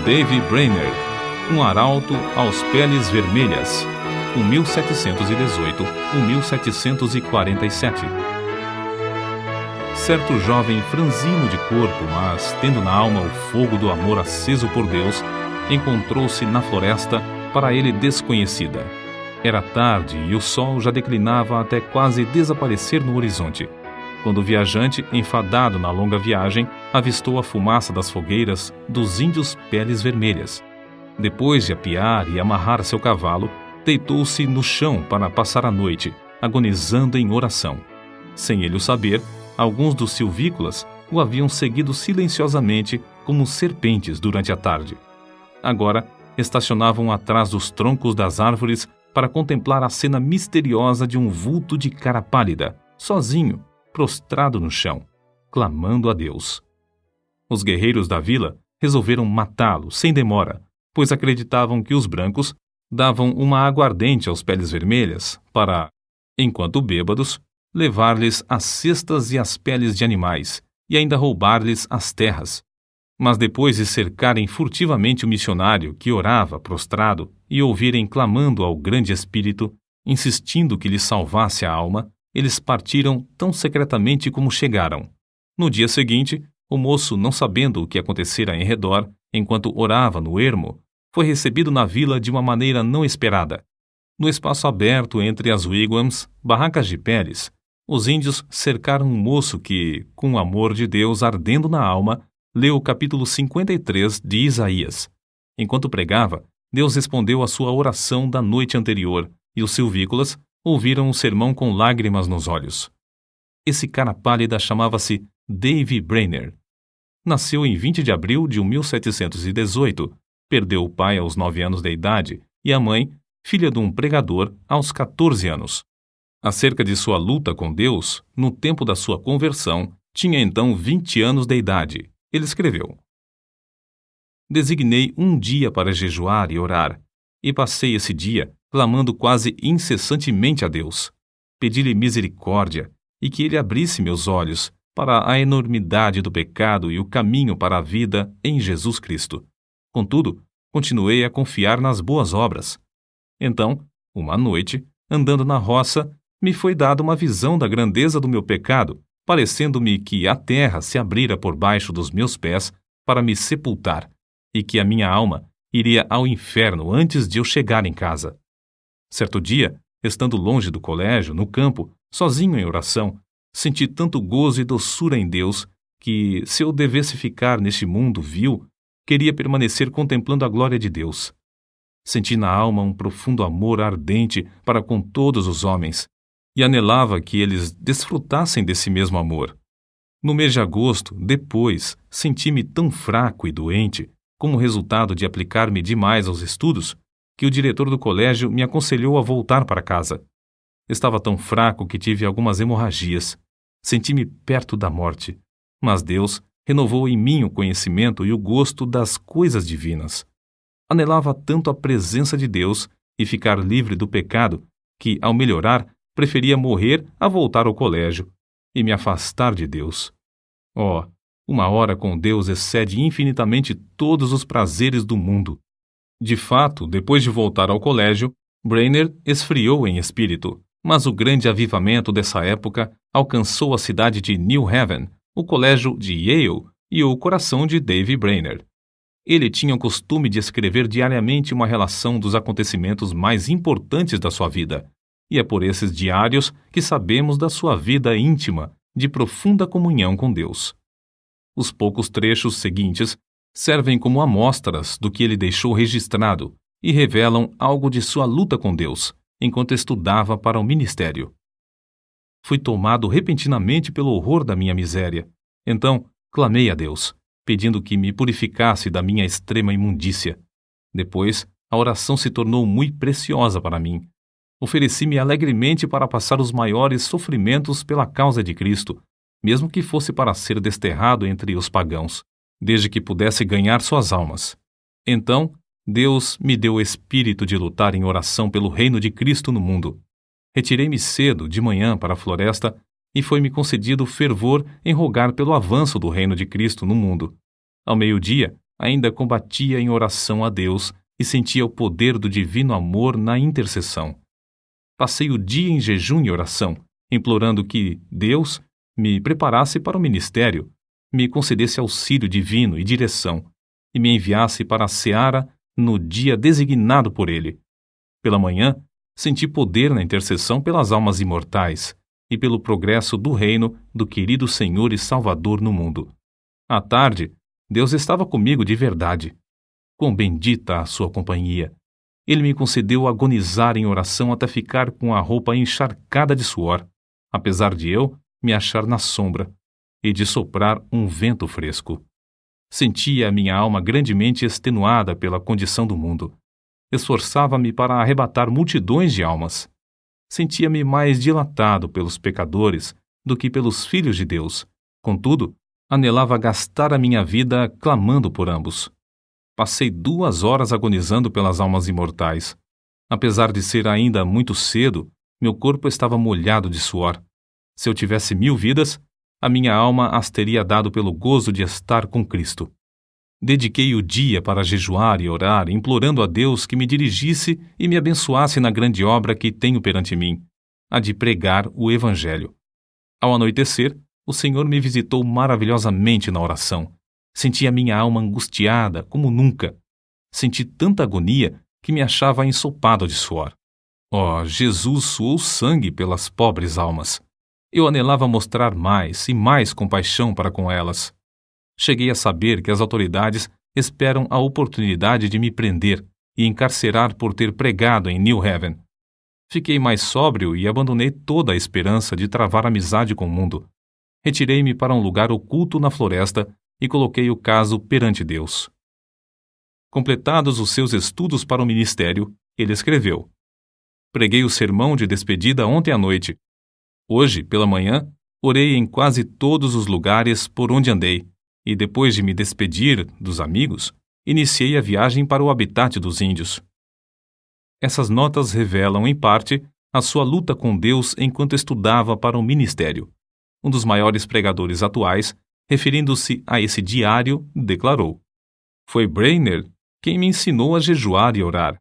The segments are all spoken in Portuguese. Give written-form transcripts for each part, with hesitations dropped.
Davy Brainerd, um arauto aos peles vermelhas, 1718-1747. Certo jovem franzino de corpo, mas tendo na alma o fogo do amor aceso por Deus, encontrou-se na floresta para ele desconhecida. Era tarde e o sol já declinava até quase desaparecer no horizonte, quando o viajante, enfadado na longa viagem, avistou a fumaça das fogueiras dos índios peles vermelhas. Depois de apiar e amarrar seu cavalo, deitou-se no chão para passar a noite, agonizando em oração. Sem ele o saber, alguns dos silvícolas o haviam seguido silenciosamente como serpentes durante a tarde. Agora, estacionavam atrás dos troncos das árvores para contemplar a cena misteriosa de um vulto de cara pálida, sozinho, prostrado no chão, clamando a Deus. Os guerreiros da vila resolveram matá-lo sem demora, pois acreditavam que os brancos davam uma aguardente aos peles vermelhas para, enquanto bêbados, levar-lhes as cestas e as peles de animais e ainda roubar-lhes as terras. Mas depois de cercarem furtivamente o missionário que orava prostrado e ouvirem clamando ao grande Espírito, insistindo que lhe salvasse a alma, eles partiram tão secretamente como chegaram. No dia seguinte, o moço, não sabendo o que acontecera em redor, enquanto orava no ermo, foi recebido na vila de uma maneira não esperada. No espaço aberto entre as wigwams, barracas de peles, os índios cercaram um moço que, com o amor de Deus ardendo na alma, leu o capítulo 53 de Isaías. Enquanto pregava, Deus respondeu à sua oração da noite anterior, e os silvícolas ouviram o sermão com lágrimas nos olhos. Esse cara pálida chamava-se Davy Brainerd. Nasceu em 20 de abril de 1718, perdeu o pai aos 9 anos de idade e a mãe, filha de um pregador, aos 14 anos. Acerca de sua luta com Deus, no tempo da sua conversão, tinha então 20 anos de idade. Ele escreveu: Designei um dia para jejuar e orar, e passei esse dia clamando quase incessantemente a Deus. Pedi-lhe misericórdia e que ele abrisse meus olhos para a enormidade do pecado e o caminho para a vida em Jesus Cristo. Contudo, continuei a confiar nas boas obras. Então, uma noite, andando na roça, me foi dada uma visão da grandeza do meu pecado, parecendo-me que a terra se abrira por baixo dos meus pés para me sepultar, e que a minha alma iria ao inferno antes de eu chegar em casa. Certo dia, estando longe do colégio, no campo, sozinho em oração, senti tanto gozo e doçura em Deus que, se eu devesse ficar neste mundo vil, queria permanecer contemplando a glória de Deus. Senti na alma um profundo amor ardente para com todos os homens, e anelava que eles desfrutassem desse mesmo amor. No mês de agosto, depois, senti-me tão fraco e doente, como resultado de aplicar-me demais aos estudos, que o diretor do colégio me aconselhou a voltar para casa. Estava tão fraco que tive algumas hemorragias. Senti-me perto da morte, mas Deus renovou em mim o conhecimento e o gosto das coisas divinas. Anelava tanto a presença de Deus e ficar livre do pecado que, ao melhorar, preferia morrer a voltar ao colégio e me afastar de Deus. Oh, uma hora com Deus excede infinitamente todos os prazeres do mundo. De fato, depois de voltar ao colégio, Brainerd esfriou em espírito, mas o grande avivamento dessa época alcançou a cidade de New Haven, o colégio de Yale e o coração de Davy Brainerd. Ele tinha o costume de escrever diariamente uma relação dos acontecimentos mais importantes da sua vida, e é por esses diários que sabemos da sua vida íntima, de profunda comunhão com Deus. Os poucos trechos seguintes servem como amostras do que ele deixou registrado e revelam algo de sua luta com Deus, enquanto estudava para o ministério. Fui tomado repentinamente pelo horror da minha miséria. Então, clamei a Deus, pedindo que me purificasse da minha extrema imundícia. Depois, a oração se tornou muito preciosa para mim. Ofereci-me alegremente para passar os maiores sofrimentos pela causa de Cristo, mesmo que fosse para ser desterrado entre os pagãos, desde que pudesse ganhar suas almas. Então, Deus me deu o espírito de lutar em oração pelo reino de Cristo no mundo. Retirei-me cedo, de manhã, para a floresta, e foi-me concedido fervor em rogar pelo avanço do reino de Cristo no mundo. Ao meio-dia, ainda combatia em oração a Deus e sentia o poder do divino amor na intercessão. Passei o dia em jejum e oração, implorando que Deus me preparasse para o ministério, me concedesse auxílio divino e direção, e me enviasse para a seara no dia designado por Ele. Pela manhã, senti poder na intercessão pelas almas imortais e pelo progresso do reino do querido Senhor e Salvador no mundo. À tarde, Deus estava comigo de verdade. Quão bendita a sua companhia! Ele me concedeu agonizar em oração até ficar com a roupa encharcada de suor, apesar de eu me achar na sombra e de soprar um vento fresco. Sentia a minha alma grandemente extenuada pela condição do mundo. Esforçava-me para arrebatar multidões de almas. Sentia-me mais dilatado pelos pecadores do que pelos filhos de Deus. Contudo, anelava gastar a minha vida clamando por ambos. Passei 2 horas agonizando pelas almas imortais. Apesar de ser ainda muito cedo, meu corpo estava molhado de suor. Se eu tivesse 1000 vidas, a minha alma as teria dado pelo gozo de estar com Cristo. Dediquei o dia para jejuar e orar, implorando a Deus que me dirigisse e me abençoasse na grande obra que tenho perante mim, a de pregar o Evangelho. Ao anoitecer, o Senhor me visitou maravilhosamente na oração. Senti a minha alma angustiada como nunca. Senti tanta agonia que me achava ensopado de suor. Oh, Jesus suou sangue pelas pobres almas. Eu anelava mostrar mais e mais compaixão para com elas. Cheguei a saber que as autoridades esperam a oportunidade de me prender e encarcerar por ter pregado em New Haven. Fiquei mais sóbrio e abandonei toda a esperança de travar amizade com o mundo. Retirei-me para um lugar oculto na floresta e coloquei o caso perante Deus. Completados os seus estudos para o ministério, ele escreveu: Preguei o sermão de despedida ontem à noite. Hoje, pela manhã, orei em quase todos os lugares por onde andei, e depois de me despedir dos amigos, iniciei a viagem para o habitat dos índios. Essas notas revelam, em parte, a sua luta com Deus enquanto estudava para o ministério. Um dos maiores pregadores atuais, referindo-se a esse diário, declarou: Foi Brainerd quem me ensinou a jejuar e orar.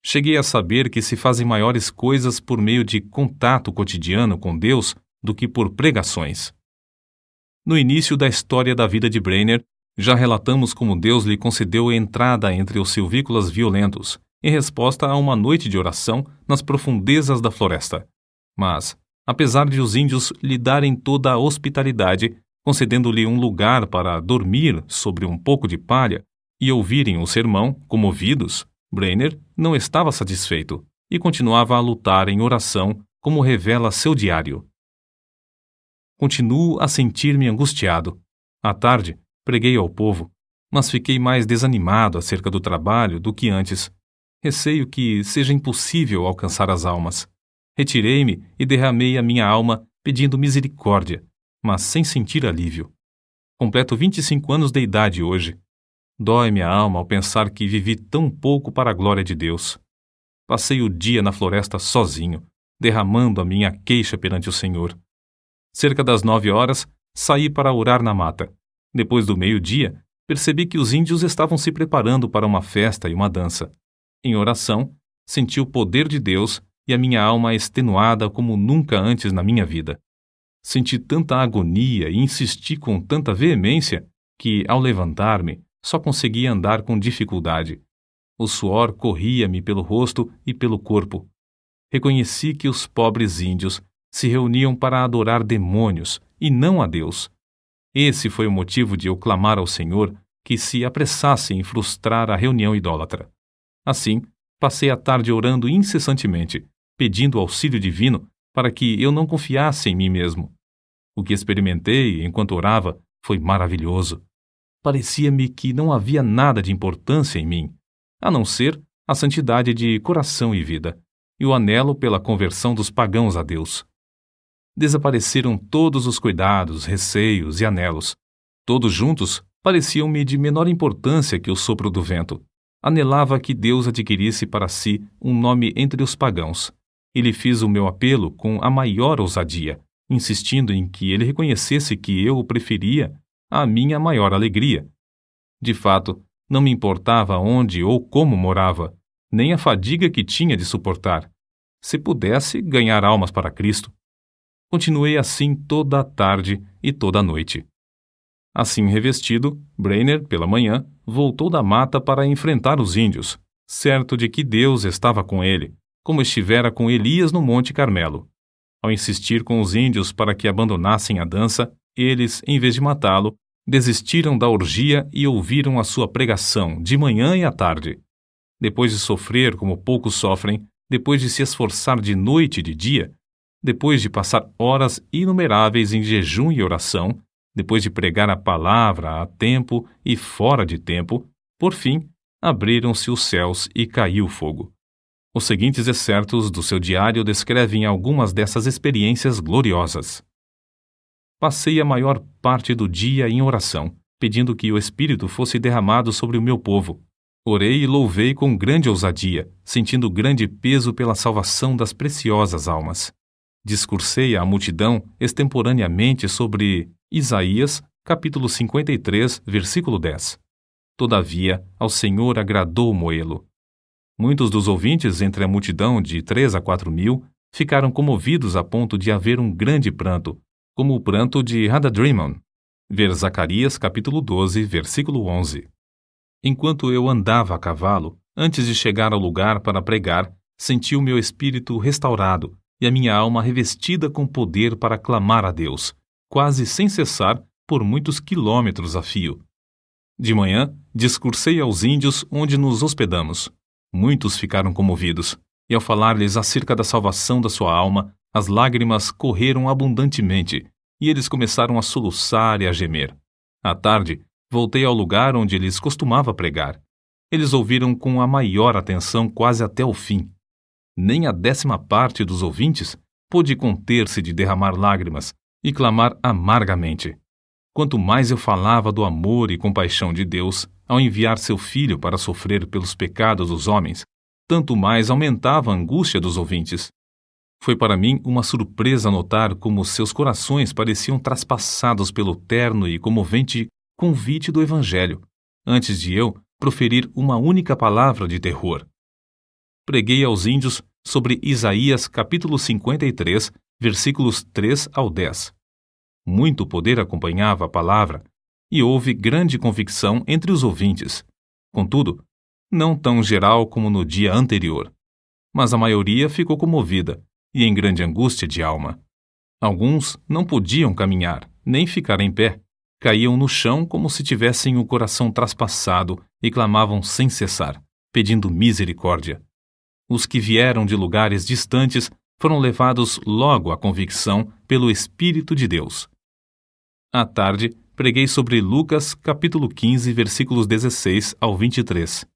Cheguei a saber que se fazem maiores coisas por meio de contato cotidiano com Deus do que por pregações. No início da história da vida de Brainerd, já relatamos como Deus lhe concedeu entrada entre os silvícolas violentos, em resposta a uma noite de oração nas profundezas da floresta. Mas, apesar de os índios lhe darem toda a hospitalidade, concedendo-lhe um lugar para dormir sobre um pouco de palha e ouvirem o sermão, comovidos, Brainerd não estava satisfeito e continuava a lutar em oração, como revela seu diário. Continuo a sentir-me angustiado. À tarde, preguei ao povo, mas fiquei mais desanimado acerca do trabalho do que antes. Receio que seja impossível alcançar as almas. Retirei-me e derramei a minha alma pedindo misericórdia, mas sem sentir alívio. Completo 25 anos de idade hoje. Dói-me a alma ao pensar que vivi tão pouco para a glória de Deus. Passei o dia na floresta sozinho, derramando a minha queixa perante o Senhor. Cerca das 9 horas, saí para orar na mata. Depois do meio-dia, percebi que os índios estavam se preparando para uma festa e uma dança. Em oração, senti o poder de Deus e a minha alma extenuada como nunca antes na minha vida. Senti tanta agonia e insisti com tanta veemência que, ao levantar-me, só conseguia andar com dificuldade. O suor corria-me pelo rosto e pelo corpo. Reconheci que os pobres índios se reuniam para adorar demônios e não a Deus. Esse foi o motivo de eu clamar ao Senhor que se apressasse em frustrar a reunião idólatra. Assim, passei a tarde orando incessantemente, pedindo auxílio divino para que eu não confiasse em mim mesmo. O que experimentei enquanto orava foi maravilhoso. Parecia-me que não havia nada de importância em mim, a não ser a santidade de coração e vida, e o anelo pela conversão dos pagãos a Deus. Desapareceram todos os cuidados, receios e anelos. Todos juntos pareciam-me de menor importância que o sopro do vento. Anelava que Deus adquirisse para si um nome entre os pagãos, e lhe fiz o meu apelo com a maior ousadia, insistindo em que ele reconhecesse que eu o preferia à minha maior alegria. De fato, não me importava onde ou como morava, nem a fadiga que tinha de suportar. Se pudesse ganhar almas para Cristo. Continuei assim toda a tarde e toda a noite. Assim revestido, Brainerd, pela manhã, voltou da mata para enfrentar os índios, certo de que Deus estava com ele, como estivera com Elias no Monte Carmelo. Ao insistir com os índios para que abandonassem a dança, eles, em vez de matá-lo, desistiram da orgia e ouviram a sua pregação de manhã e à tarde. Depois de sofrer como poucos sofrem, depois de se esforçar de noite e de dia, depois de passar horas inumeráveis em jejum e oração, depois de pregar a palavra a tempo e fora de tempo, por fim, abriram-se os céus e caiu fogo. Os seguintes excertos do seu diário descrevem algumas dessas experiências gloriosas. Passei a maior parte do dia em oração, pedindo que o Espírito fosse derramado sobre o meu povo. Orei e louvei com grande ousadia, sentindo grande peso pela salvação das preciosas almas. Discursei à multidão extemporaneamente sobre Isaías, capítulo 53, versículo 10. Todavia, ao Senhor agradou moê-lo. Muitos dos ouvintes entre a multidão de 3 a 4 mil ficaram comovidos a ponto de haver um grande pranto, como o pranto de Hadadrimon. Ver Zacarias, capítulo 12, versículo 11. Enquanto eu andava a cavalo, antes de chegar ao lugar para pregar, senti o meu espírito restaurado e a minha alma revestida com poder para clamar a Deus, quase sem cessar, por muitos quilômetros a fio. De manhã, discursei aos índios onde nos hospedamos. Muitos ficaram comovidos, e ao falar-lhes acerca da salvação da sua alma, as lágrimas correram abundantemente, e eles começaram a soluçar e a gemer. À tarde, voltei ao lugar onde eles costumava pregar. Eles ouviram com a maior atenção quase até o fim. Nem a 10ª parte dos ouvintes pôde conter-se de derramar lágrimas e clamar amargamente. Quanto mais eu falava do amor e compaixão de Deus ao enviar seu Filho para sofrer pelos pecados dos homens, tanto mais aumentava a angústia dos ouvintes. Foi para mim uma surpresa notar como seus corações pareciam traspassados pelo terno e comovente convite do Evangelho, antes de eu proferir uma única palavra de terror. Preguei aos índios sobre Isaías capítulo 53, versículos 3 ao 10. Muito poder acompanhava a palavra, e houve grande convicção entre os ouvintes. Contudo, não tão geral como no dia anterior. Mas a maioria ficou comovida e em grande angústia de alma. Alguns não podiam caminhar, nem ficar em pé. Caíam no chão como se tivessem o coração traspassado e clamavam sem cessar, pedindo misericórdia. Os que vieram de lugares distantes foram levados logo à convicção pelo Espírito de Deus. À tarde, preguei sobre Lucas, capítulo 15, versículos 16 ao 23.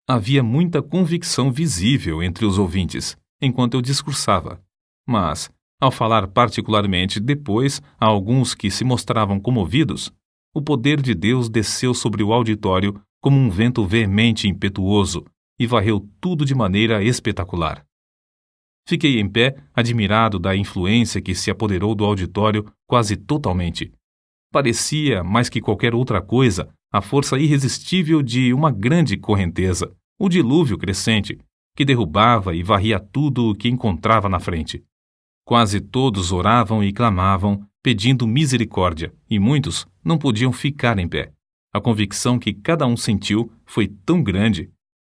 Havia muita convicção visível entre os ouvintes, enquanto eu discursava. Mas, ao falar particularmente depois a alguns que se mostravam comovidos, o poder de Deus desceu sobre o auditório como um vento veemente e impetuoso e varreu tudo de maneira espetacular. Fiquei em pé, admirado da influência que se apoderou do auditório quase totalmente. Parecia, mais que qualquer outra coisa, a força irresistível de uma grande correnteza, o dilúvio crescente, que derrubava e varria tudo o que encontrava na frente. Quase todos oravam e clamavam, pedindo misericórdia, e muitos não podiam ficar em pé. A convicção que cada um sentiu foi tão grande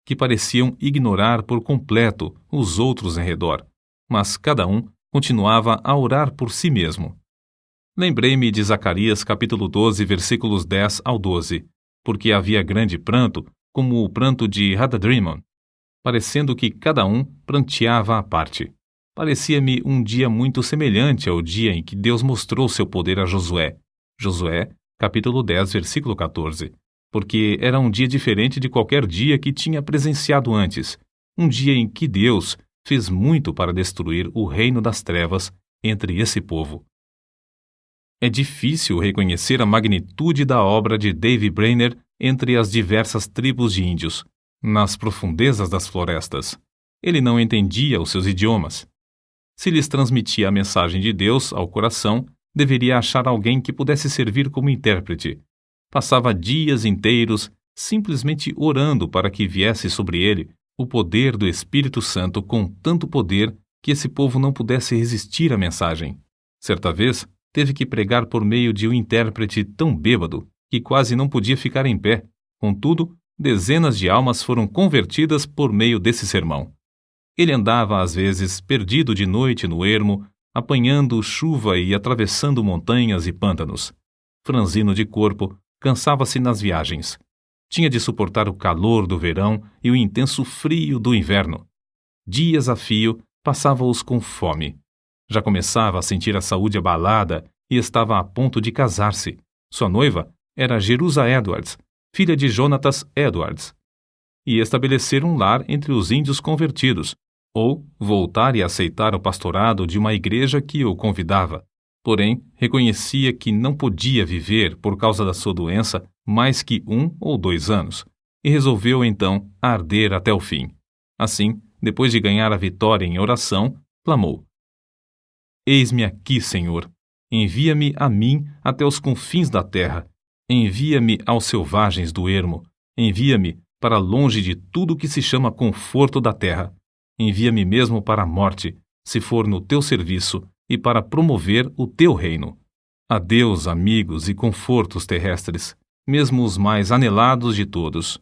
que pareciam ignorar por completo os outros em redor, mas cada um continuava a orar por si mesmo. Lembrei-me de Zacarias capítulo 12, versículos 10 ao 12, porque havia grande pranto, como o pranto de Hadadrimon, parecendo que cada um pranteava à parte. Parecia-me um dia muito semelhante ao dia em que Deus mostrou seu poder a Josué. Josué, capítulo 10, versículo 14. Porque era um dia diferente de qualquer dia que tinha presenciado antes, um dia em que Deus fez muito para destruir o reino das trevas entre esse povo. É difícil reconhecer a magnitude da obra de Davy Brainerd entre as diversas tribos de índios, nas profundezas das florestas. Ele não entendia os seus idiomas. Se lhes transmitia a mensagem de Deus ao coração, deveria achar alguém que pudesse servir como intérprete. Passava dias inteiros simplesmente orando para que viesse sobre ele o poder do Espírito Santo com tanto poder que esse povo não pudesse resistir à mensagem. Certa vez, teve que pregar por meio de um intérprete tão bêbado que quase não podia ficar em pé. Contudo, dezenas de almas foram convertidas por meio desse sermão. Ele andava, às vezes, perdido de noite no ermo, apanhando chuva e atravessando montanhas e pântanos. Franzino de corpo, cansava-se nas viagens. Tinha de suportar o calor do verão e o intenso frio do inverno. Dias a fio, passava-os com fome. Já começava a sentir a saúde abalada e estava a ponto de casar-se. Sua noiva era Jerusa Edwards, filha de Jonatas Edwards, e estabelecer um lar entre os índios convertidos, ou voltar e aceitar o pastorado de uma igreja que o convidava. Porém, reconhecia que não podia viver, por causa da sua doença, mais que 1 ou 2 anos, e resolveu então arder até o fim. Assim, depois de ganhar a vitória em oração, clamou: Eis-me aqui, Senhor. Envia-me a mim até os confins da terra. Envia-me aos selvagens do ermo. Envia-me para longe de tudo que se chama conforto da terra. Envia-me mesmo para a morte, se for no teu serviço, e para promover o teu reino. Adeus, amigos e confortos terrestres, mesmo os mais anelados de todos.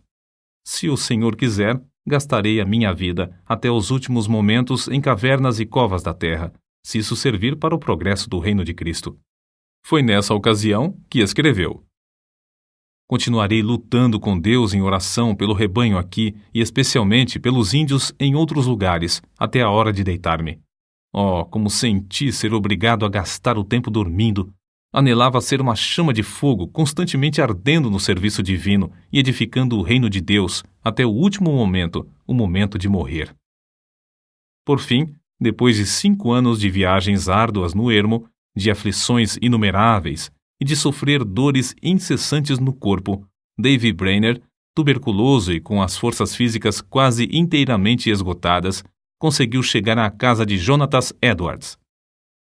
Se o Senhor quiser, gastarei a minha vida até os últimos momentos em cavernas e covas da terra, se isso servir para o progresso do reino de Cristo. Foi nessa ocasião que escreveu: Continuarei lutando com Deus em oração pelo rebanho aqui e especialmente pelos índios em outros lugares, até a hora de deitar-me. Oh, como senti ser obrigado a gastar o tempo dormindo! Anelava ser uma chama de fogo constantemente ardendo no serviço divino e edificando o reino de Deus até o último momento, o momento de morrer. Por fim, depois de 5 anos de viagens árduas no ermo, de aflições inumeráveis e de sofrer dores incessantes no corpo, Davy Brainerd, tuberculoso e com as forças físicas quase inteiramente esgotadas, conseguiu chegar à casa de Jonatas Edwards.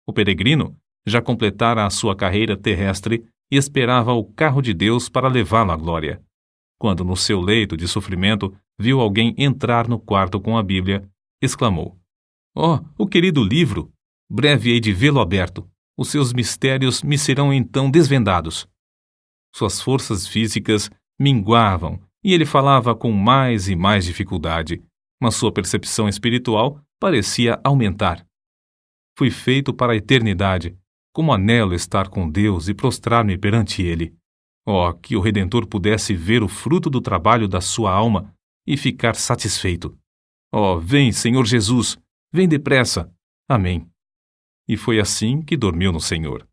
O peregrino já completara a sua carreira terrestre e esperava o carro de Deus para levá-lo à glória. Quando, no seu leito de sofrimento, viu alguém entrar no quarto com a Bíblia, exclamou: Oh, o querido livro! Breve hei de vê-lo aberto. Os seus mistérios me serão então desvendados. Suas forças físicas minguavam e ele falava com mais e mais dificuldade, mas sua percepção espiritual parecia aumentar. Fui feito para a eternidade. Como anelo estar com Deus e prostrar-me perante Ele. Oh, que o Redentor pudesse ver o fruto do trabalho da sua alma e ficar satisfeito. Oh, vem, Senhor Jesus, vem depressa. Amém. E foi assim que dormiu no Senhor.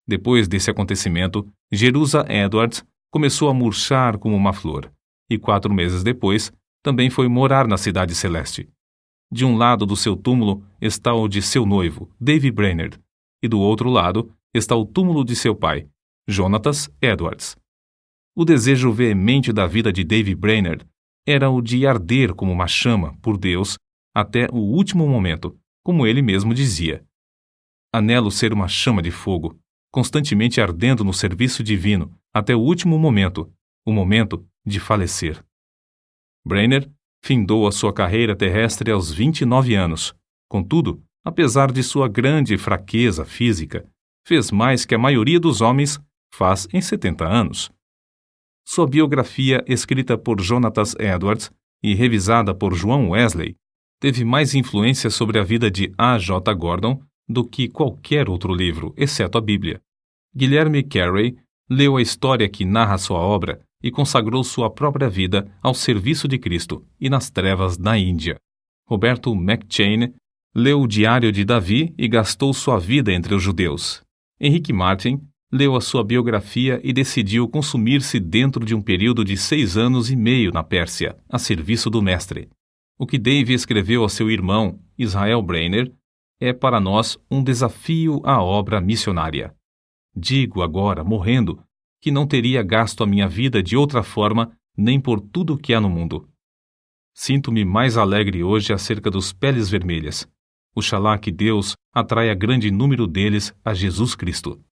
Depois desse acontecimento, Jerusa Edwards começou a murchar como uma flor, e 4 meses depois, também foi morar na Cidade Celeste. De um lado do seu túmulo está o de seu noivo, Davy Brainerd, e do outro lado está o túmulo de seu pai, Jonatas Edwards. O desejo veemente da vida de Davy Brainerd era o de arder como uma chama por Deus até o último momento, como ele mesmo dizia. Anelo ser uma chama de fogo, constantemente ardendo no serviço divino até o último momento, o momento de falecer. Brainerd findou a sua carreira terrestre aos 29 anos. Contudo, apesar de sua grande fraqueza física, fez mais que a maioria dos homens faz em 70 anos. Sua biografia, escrita por Jonatas Edwards e revisada por João Wesley, teve mais influência sobre a vida de A. J. Gordon do que qualquer outro livro, exceto a Bíblia. Guilherme Carey leu a história que narra sua obra e consagrou sua própria vida ao serviço de Cristo e nas trevas da Índia. Roberto McCheyne leu o Diário de Davi e gastou sua vida entre os judeus. Henrique Martin leu a sua biografia e decidiu consumir-se dentro de um período de 6 anos e meio na Pérsia, a serviço do Mestre. O que Davy escreveu a seu irmão, Israel Brainerd, é para nós um desafio à obra missionária. Digo agora, morrendo, que não teria gasto a minha vida de outra forma nem por tudo o que há no mundo. Sinto-me mais alegre hoje acerca dos peles vermelhas. Oxalá que Deus atraia grande número deles a Jesus Cristo.